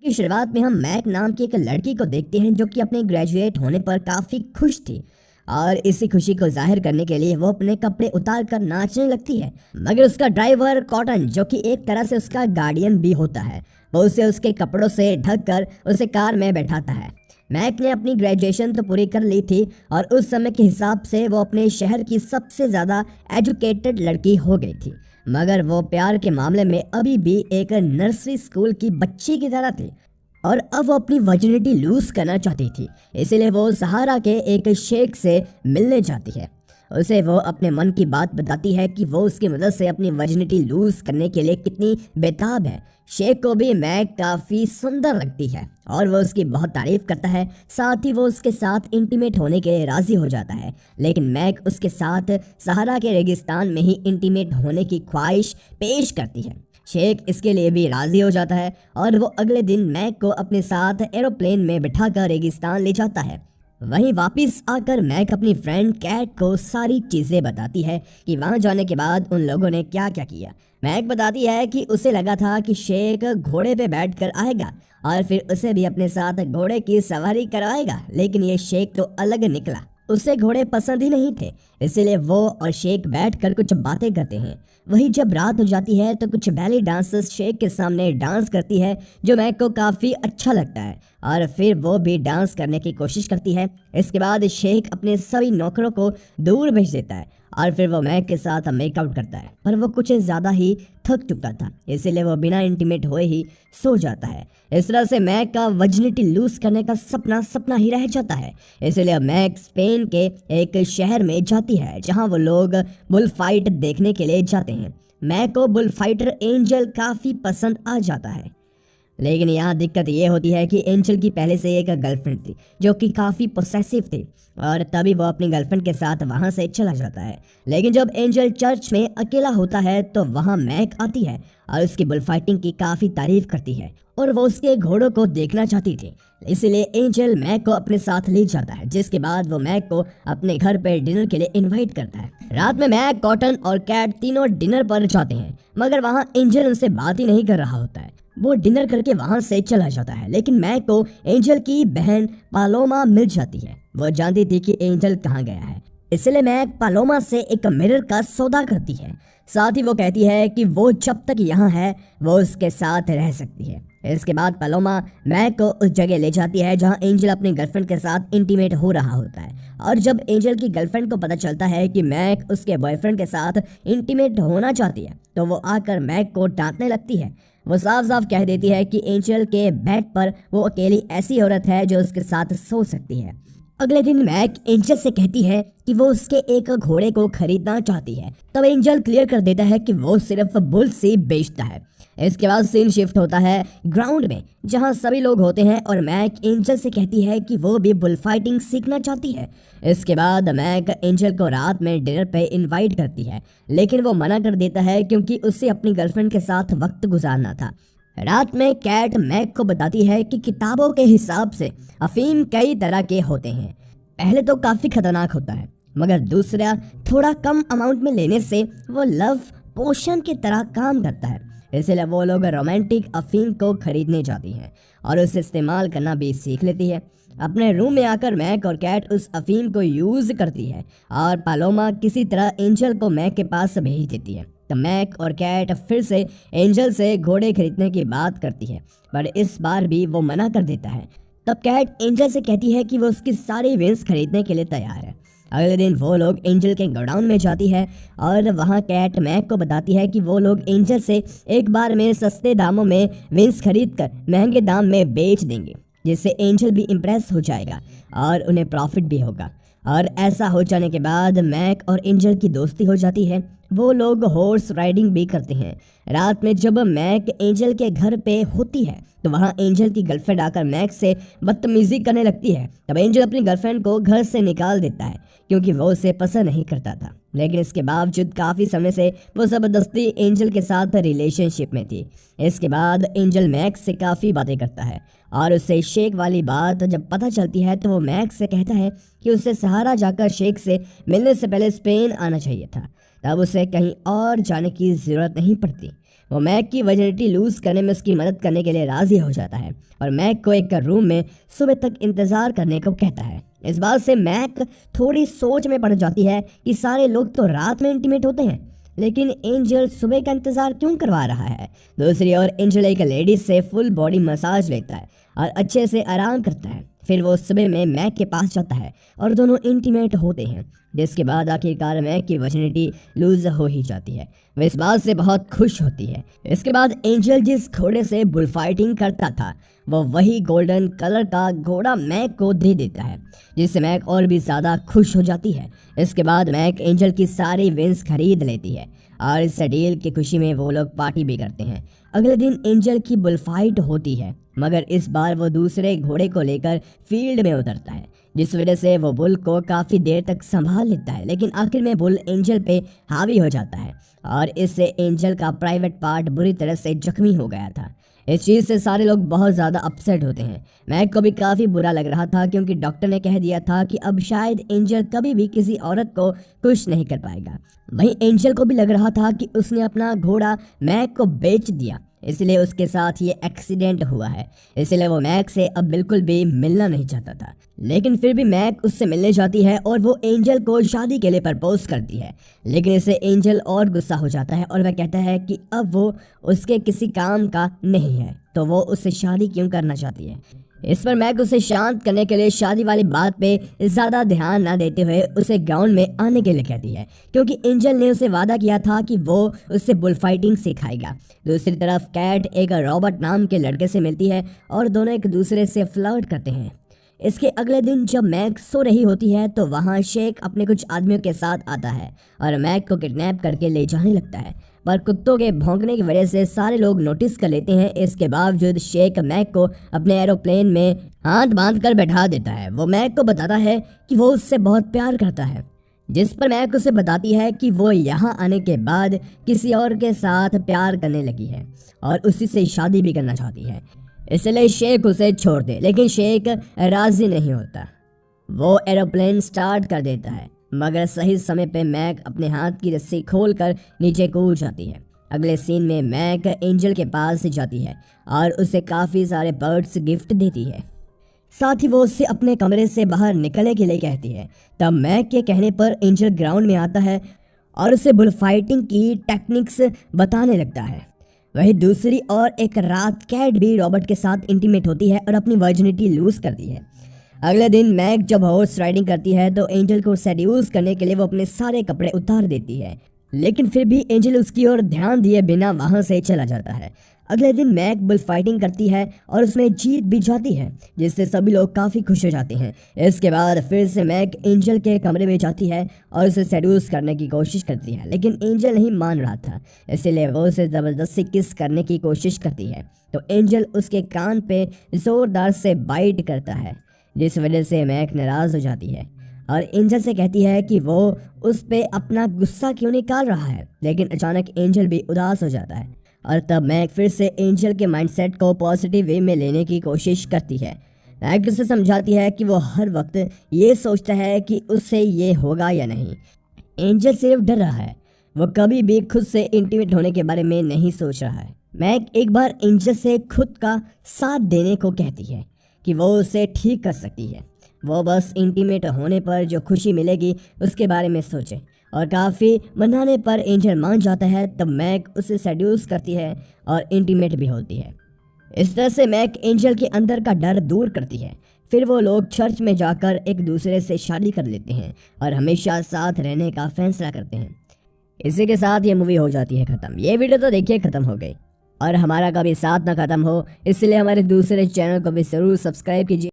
की शुरुआत में हम मैक नाम की एक लड़की को देखते हैं जो कि अपने ग्रेजुएट होने पर काफ़ी खुश थी और इसी खुशी को जाहिर करने के लिए वो अपने कपड़े उतार कर नाचने लगती है। मगर उसका ड्राइवर कॉटन, जो कि एक तरह से उसका गार्डियन भी होता है, वो उसे उसके कपड़ों से ढक कर उसे कार में बैठाता है। मैक ने अपनी ग्रेजुएशन तो पूरी कर ली थी और उस समय के हिसाब से वो अपने शहर की सबसे ज़्यादा एजुकेटेड लड़की हो गई थी। मगर वो प्यार के मामले में अभी भी एक नर्सरी स्कूल की बच्ची की तरह थी और अब वो अपनी वर्जिनिटी लूज करना चाहती थी। इसीलिए वो सहारा के एक शेख से मिलने जाती है। उसे वो अपने मन की बात बताती है कि वो उसकी मदद से अपनी वर्जिनिटी लूज करने के लिए कितनी बेताब है। शेख को भी मैक काफ़ी सुंदर लगती है और वो उसकी बहुत तारीफ करता है। साथ ही वो उसके साथ इंटीमेट होने के लिए राज़ी हो जाता है, लेकिन मैक उसके साथ सहारा के रेगिस्तान में ही इंटीमेट होने की ख्वाहिश पेश करती है। शेख इसके लिए भी राज़ी हो जाता है और वो अगले दिन मैक को अपने साथ एरोप्लेन में बिठाकर रेगिस्तान ले जाता है। वहीं वापस आकर मैक अपनी फ्रेंड कैट को सारी चीज़ें बताती है कि वहां जाने के बाद उन लोगों ने क्या क्या किया। मैक बताती है कि उसे लगा था कि शेख घोड़े पे बैठकर आएगा और फिर उसे भी अपने साथ घोड़े की सवारी करवाएगा, लेकिन ये शेख तो अलग निकला। उसे घोड़े पसंद ही नहीं थे, इसीलिए वो और शेख बैठकर कुछ बातें करते हैं। वहीं जब रात हो जाती है तो कुछ बैली डांसर्स शेख के सामने डांस करती है, जो मैक को काफ़ी अच्छा लगता है और फिर वो भी डांस करने की कोशिश करती है। इसके बाद शेख अपने सभी नौकरों को दूर भेज देता है और फिर वो मैक के साथ मेकआउट करता है, पर वो कुछ ज़्यादा ही थक चुका था, इसीलिए वो बिना इंटीमेट हुए ही सो जाता है। इस तरह से मैक का वर्जिनिटी लूज करने का सपना सपना ही रह जाता है। इसीलिए मैक स्पेन के एक शहर में जाती है जहां वो लोग बुल फाइट देखने के लिए जाते हैं। मैक को बुल फाइटर एंजल काफ़ी पसंद आ जाता है, लेकिन यहाँ दिक्कत ये होती है कि एंजल की पहले से एक गर्लफ्रेंड थी जो कि काफ़ी पोसेसिव थी और तभी वो अपनी गर्लफ्रेंड के साथ वहाँ से चला जाता है। लेकिन जब एंजल चर्च में अकेला होता है तो वहाँ मैक आती है और उसकी बुल फाइटिंग की काफ़ी तारीफ करती है और वो उसके घोड़ों को देखना चाहती थी। इसलिए एंजल मैक को अपने साथ ले जाता है, जिसके बाद वो मैक को अपने घर पर डिनर के लिए इन्वाइट करता है। रात में मैक, कॉटन और कैट तीनों डिनर पर जाते हैं, मगर वहाँ एंजल उनसे बात ही नहीं कर रहा होता है। वो डिनर करके वहां से चला जाता है, लेकिन मैक को एंजल की बहन पालोमा मिल जाती है। वो जानती थी कि एंजल कहाँ गया है, इसलिए मैक पालोमा से एक मिरर का सौदा करती है। साथ ही वो कहती है कि वो जब तक यहाँ है वो उसके साथ रह सकती है। इसके बाद पालोमा मैक को उस जगह ले जाती है जहाँ एंजल अपनी गर्लफ्रेंड के साथ इंटीमेट हो रहा होता है और जब एंजल की गर्लफ्रेंड को पता चलता है कि मैक उसके बॉयफ्रेंड के साथ इंटीमेट होना चाहती है तो वो आकर मैक को डांटने लगती है। वो साफ साफ कह देती है कि एंजल के बेड पर वो अकेली ऐसी औरत है जो उसके साथ सो सकती है। अगले दिन मैक एंजल से कहती है कि वो उसके एक घोड़े को खरीदना चाहती है। तब एंजल क्लियर कर देता है कि वो सिर्फ बुल से बेचता है। इसके बाद सीन शिफ्ट होता है ग्राउंड में जहां सभी लोग होते हैं और मैक एंजल से कहती है कि वो भी बुल फाइटिंग सीखना चाहती है। इसके बाद मैक एंजल को रात में डिनर पे इनवाइट करती है, लेकिन वो मना कर देता है क्योंकि उसे अपनी गर्लफ्रेंड के साथ वक्त गुजारना था। रात में कैट मैक को बताती है कि किताबों के हिसाब से अफीम कई तरह के होते हैं। पहले तो काफ़ी खतरनाक होता है, मगर दूसरा थोड़ा कम अमाउंट में लेने से वो लव पोशन की तरह काम करता है। इसलिए वो लोग रोमांटिक अफीम को खरीदने जाती हैं और उसे इस्तेमाल करना भी सीख लेती है। अपने रूम में आकर मैक और कैट उस अफीम को यूज़ करती है और पालोमा किसी तरह एंजल को मैक के पास भेज देती है। तो मैक और कैट फिर से एंजल से घोड़े खरीदने की बात करती है, पर इस बार भी वो मना कर देता है। तब कैट एंजल से कहती है कि वो उसकी सारी विंस खरीदने के लिए तैयार है। अगले दिन वो लोग एंजल के गोडाउन में जाती है और वहाँ कैट मैक को बताती है कि वो लोग एंजल से एक बार में सस्ते दामों में विंस खरीद कर महंगे दाम में बेच देंगे, जिससे एंजल भी इम्प्रेस हो जाएगा और उन्हें प्रॉफिट भी होगा। और ऐसा हो जाने के बाद मैक और एंजल की दोस्ती हो जाती है। वो लोग हॉर्स राइडिंग भी करते हैं। रात में जब मैक एंजल के घर पे होती है तो वहाँ एंजल की गर्लफ्रेंड आकर मैक से बदतमीजी करने लगती है। तब एंजल अपनी गर्लफ्रेंड को घर से निकाल देता है क्योंकि वो उसे पसंद नहीं करता था, लेकिन इसके बावजूद काफ़ी समय से वो ज़बरदस्ती एंजल के साथ रिलेशनशिप में थी। इसके बाद एंजल मैक से काफ़ी बातें करता है और उससे शेख वाली बात जब पता चलती है तो वो मैक से कहता है कि उसे सहारा जाकर शेख से मिलने से पहले स्पेन आना चाहिए था, तब उसे कहीं और जाने की ज़रूरत नहीं पड़ती। वो मैक की वर्जिनिटी लूज करने में उसकी मदद करने के लिए राजी हो जाता है और मैक को एक रूम में सुबह तक इंतजार करने को कहता है। इस बात से मैक थोड़ी सोच में पड़ जाती है कि सारे लोग तो रात में इंटीमेट होते हैं, लेकिन एंजल सुबह का इंतजार क्यों करवा रहा है। दूसरी ओर एंजल एक लेडी से फुल बॉडी मसाज लेता है और अच्छे से आराम करता है। फिर वो सुबह में मैक के पास जाता है और दोनों इंटीमेट होते हैं, जिसके बाद आखिरकार मैक की वर्जिनिटी लूज हो ही जाती है। वह इस बात से बहुत खुश होती है। इसके बाद एंजल जिस घोड़े से बुल फाइटिंग करता था वो वही गोल्डन कलर का घोड़ा मैक को दे देता है, जिससे मैक और भी ज़्यादा खुश हो जाती है। इसके बाद मैक एंजल की सारी विंस खरीद लेती है और इस डील की खुशी में वो लोग पार्टी भी करते हैं। अगले दिन एंजल की बुल फाइट होती है, मगर इस बार वो दूसरे घोड़े को लेकर फील्ड में उतरता है, जिस वजह से वो बुल को काफ़ी देर तक संभाल लेता है। लेकिन आखिर में बुल एंजल पे हावी हो जाता है और इससे एंजल का प्राइवेट पार्ट बुरी तरह से जख्मी हो गया था। इस चीज़ से सारे लोग बहुत ज़्यादा अपसेट होते हैं। मैक को भी काफ़ी बुरा लग रहा था, क्योंकि डॉक्टर ने कह दिया था कि अब शायद एंजल कभी भी किसी औरत को खुश नहीं कर पाएगा। वहीं एंजल को भी लग रहा था कि उसने अपना घोड़ा मैक को बेच दिया, इसलिए उसके साथ ये एक्सीडेंट हुआ है। इसलिए वो मैक से अब बिल्कुल भी मिलना नहीं चाहता था। लेकिन फिर भी मैक उससे मिलने जाती है और वो एंजल को शादी के लिए प्रपोज करती है। लेकिन इससे एंजल और गुस्सा हो जाता है और वह कहता है कि अब वो उसके किसी काम का नहीं है, तो वो उससे शादी क्यों करना चाहती है। इस पर मैक उसे शांत करने के लिए शादी वाली बात पे ज़्यादा ध्यान ना देते हुए उसे ग्राउंड में आने के लिए कहती है, क्योंकि एंजल ने उसे वादा किया था कि वो उससे बुल फाइटिंग सिखाएगा। दूसरी तरफ कैट एक रॉबर्ट नाम के लड़के से मिलती है और दोनों एक दूसरे से फ्लर्ट करते हैं। इसके अगले दिन जब मैक सो रही होती है तो वहाँ शेख अपने कुछ आदमियों के साथ आता है और मैक को किडनैप करके ले जाने लगता है, पर कुत्तों के भौंकने की वजह से सारे लोग नोटिस कर लेते हैं। इसके बावजूद शेख मैक को अपने एरोप्लेन में हाथ बांध कर बैठा देता है। वो मैक को बताता है कि वो उससे बहुत प्यार करता है, जिस पर मैक उसे बताती है कि वो यहाँ आने के बाद किसी और के साथ प्यार करने लगी है और उसी से शादी भी करना चाहती है, इसलिए शेख उसे छोड़ दे। लेकिन शेख राजी नहीं होता। वो एरोप्लेन स्टार्ट कर देता है, मगर सही समय पे मैक अपने हाथ की रस्सी खोलकर नीचे कूद जाती है। अगले सीन में मैक एंजल के पास जाती है और उसे काफ़ी सारे बर्ड्स गिफ्ट देती है। साथ ही वो उससे अपने कमरे से बाहर निकलने के लिए कहती है। तब मैक के कहने पर एंजल ग्राउंड में आता है और उसे बुल फाइटिंग की टेक्निक्स बताने लगता है। वहीं दूसरी ओर एक रात कैट भी रॉबर्ट के साथ इंटीमेट होती है और अपनी वर्जिनिटी लूज करती है। अगले दिन मैक जब हॉर्स राइडिंग करती है तो एंजल को सेड्यूस करने के लिए वो अपने सारे कपड़े उतार देती है, लेकिन फिर भी एंजल उसकी ओर ध्यान दिए बिना वहां से चला जाता है। अगले दिन मैक बुल फाइटिंग करती है और उसमें जीत भी जाती है, जिससे सभी लोग काफ़ी खुश हो जाते हैं। इसके बाद फिर से मैक एंजल के कमरे में जाती है और उसे सेड्यूस करने की कोशिश करती है, लेकिन एंजल नहीं मान रहा था, इसलिए वो उसे ज़बरदस्ती किस करने की कोशिश करती है। तो एंजल उसके कान पे ज़ोरदार से बाइट करता है, जिस वजह से मैक नाराज़ हो जाती है और एंजल से कहती है कि वो उस पे अपना गुस्सा क्यों निकाल रहा है। लेकिन अचानक एंजल भी उदास हो जाता है और तब मैक फिर से एंजल के माइंडसेट को पॉजिटिव वे में लेने की कोशिश करती है। मैक उसे समझाती है कि वो हर वक्त ये सोचता है कि उससे ये होगा या नहीं। एंजल सिर्फ डर रहा है, वो कभी भी खुद से इंटीमेट होने के बारे में नहीं सोच रहा है। मैक एक बार एंजल से खुद का साथ देने को कहती है कि वो उसे ठीक कर सकती है, वो बस इंटीमेट होने पर जो खुशी मिलेगी उसके बारे में सोचे। और काफ़ी मनाने पर एंजल मान जाता है। तब मैक उसे सेड्यूस करती है और इंटीमेट भी होती है। इस तरह से मैक एंजल के अंदर का डर दूर करती है। फिर वो लोग चर्च में जाकर एक दूसरे से शादी कर लेते हैं और हमेशा साथ रहने का फैसला करते हैं। इसी के साथ ये मूवी हो जाती है ख़त्म। ये वीडियो तो देखिए ख़त्म हो गई, और हमारा कभी साथ ना ख़त्म हो, इसलिए हमारे दूसरे चैनल को भी ज़रूर सब्सक्राइब कीजिए।